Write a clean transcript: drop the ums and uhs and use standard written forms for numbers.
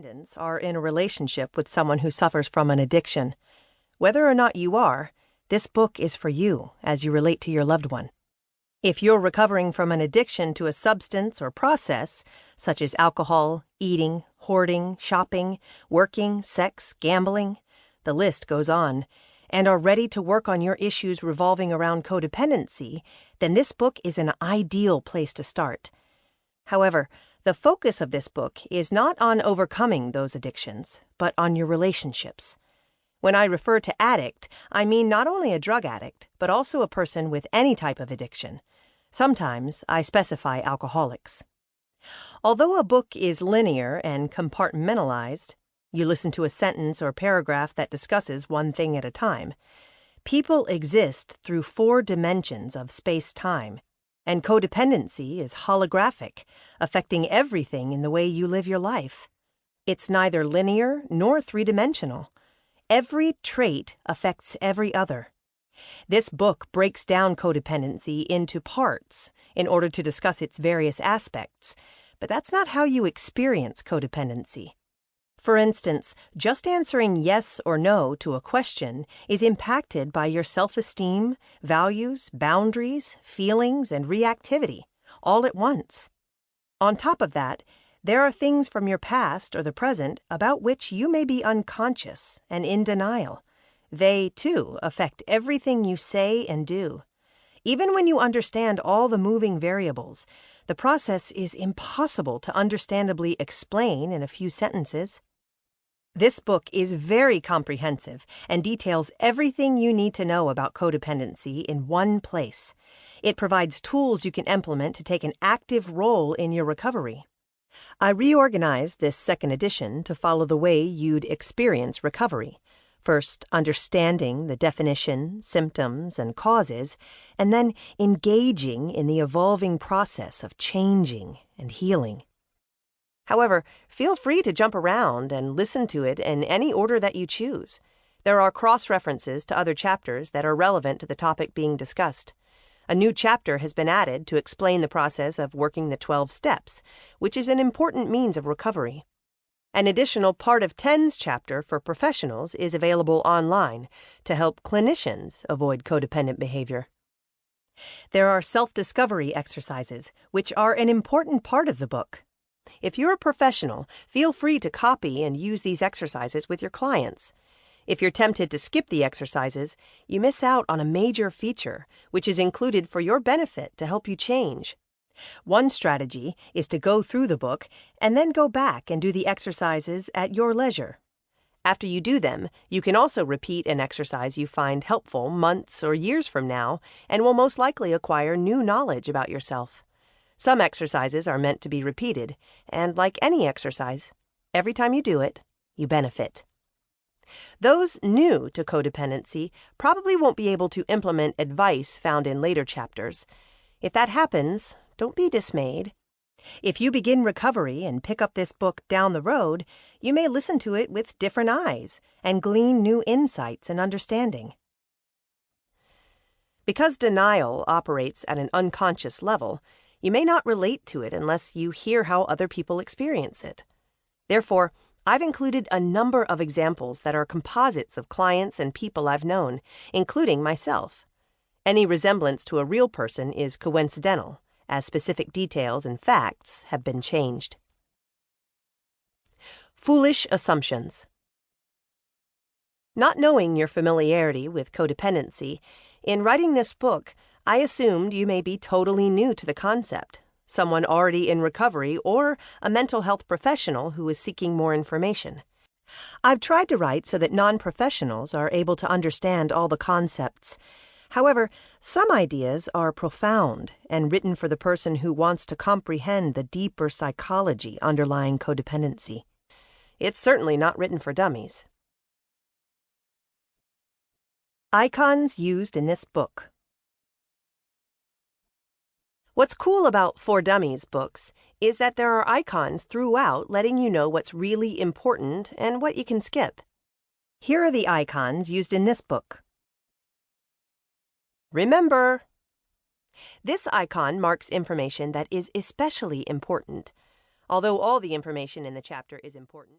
codependents are in a relationship with someone who suffers from an addiction. Whether or not you are, this book is for you as you relate to your loved one. If you're recovering from an addiction to a substance or process, such as alcohol, eating, hoarding, shopping, working, sex, gambling, the list goes on, and are ready to work on your issues revolving around codependency, then this book is an ideal place to start. However, the focus of this book is not on overcoming those addictions, but on your relationships. When I refer to addict, I mean not only a drug addict, but also a person with any type of addiction. Sometimes I specify alcoholics. Although a book is linear and compartmentalized, you listen to a sentence or paragraph that discusses one thing at a time, people exist through 4 dimensions of space-time, and codependency is holographic, affecting everything in the way you live your life. It's neither linear nor 3-dimensional. Every trait affects every other. This book breaks down codependency into parts in order to discuss its various aspects, but that's not how you experience codependency. For instance, just answering yes or no to a question is impacted by your self-esteem, values, boundaries, feelings, and reactivity, all at once. On top of that, there are things from your past or the present about which you may be unconscious and in denial. They, too, affect everything you say and do. Even when you understand all the moving variables, the process is impossible to understandably explain in a few sentences. This book is very comprehensive and details everything you need to know about codependency in one place. It provides tools you can implement to take an active role in your recovery. I reorganized this second edition to follow the way you'd experience recovery. First, understanding the definition, symptoms, and causes, and then engaging in the evolving process of changing and healing. However, feel free to jump around and listen to it in any order that you choose. There are cross-references to other chapters that are relevant to the topic being discussed. A new chapter has been added to explain the process of working the 12 steps, which is an important means of recovery. An additional Part of 10's chapter for professionals is available online to help clinicians avoid codependent behavior. There are self-discovery exercises, which are an important part of the book. If you're a professional, feel free to copy and use these exercises with your clients. If you're tempted to skip the exercises, you miss out on a major feature, which is included for your benefit to help you change. One strategy is to go through the book and then go back and do the exercises at your leisure. After you do them, you can also repeat an exercise you find helpful months or years from now and will most likely acquire new knowledge about yourself. Some exercises are meant to be repeated, and like any exercise, every time you do it, you benefit. Those new to codependency probably won't be able to implement advice found in later chapters. If that happens, don't be dismayed. If you begin recovery and pick up this book down the road, you may listen to it with different eyes and glean new insights and understanding. Because denial operates at an unconscious level, you may not relate to it unless you hear how other people experience it. Therefore, I've included a number of examples that are composites of clients and people I've known, including myself. Any resemblance to a real person is coincidental, as specific details and facts have been changed. Foolish assumptions. Not knowing your familiarity with codependency, in writing this book, I assumed you may be totally new to the concept, someone already in recovery, or a mental health professional who is seeking more information. I've tried to write so that non-professionals are able to understand all the concepts. However, some ideas are profound and written for the person who wants to comprehend the deeper psychology underlying codependency. It's certainly not written for dummies. Icons used in this book. What's cool about For Dummies books is that there are icons throughout letting you know what's really important and what you can skip. Here are the icons used in this book. Remember! This icon marks information that is especially important. Although all the information in the chapter is important.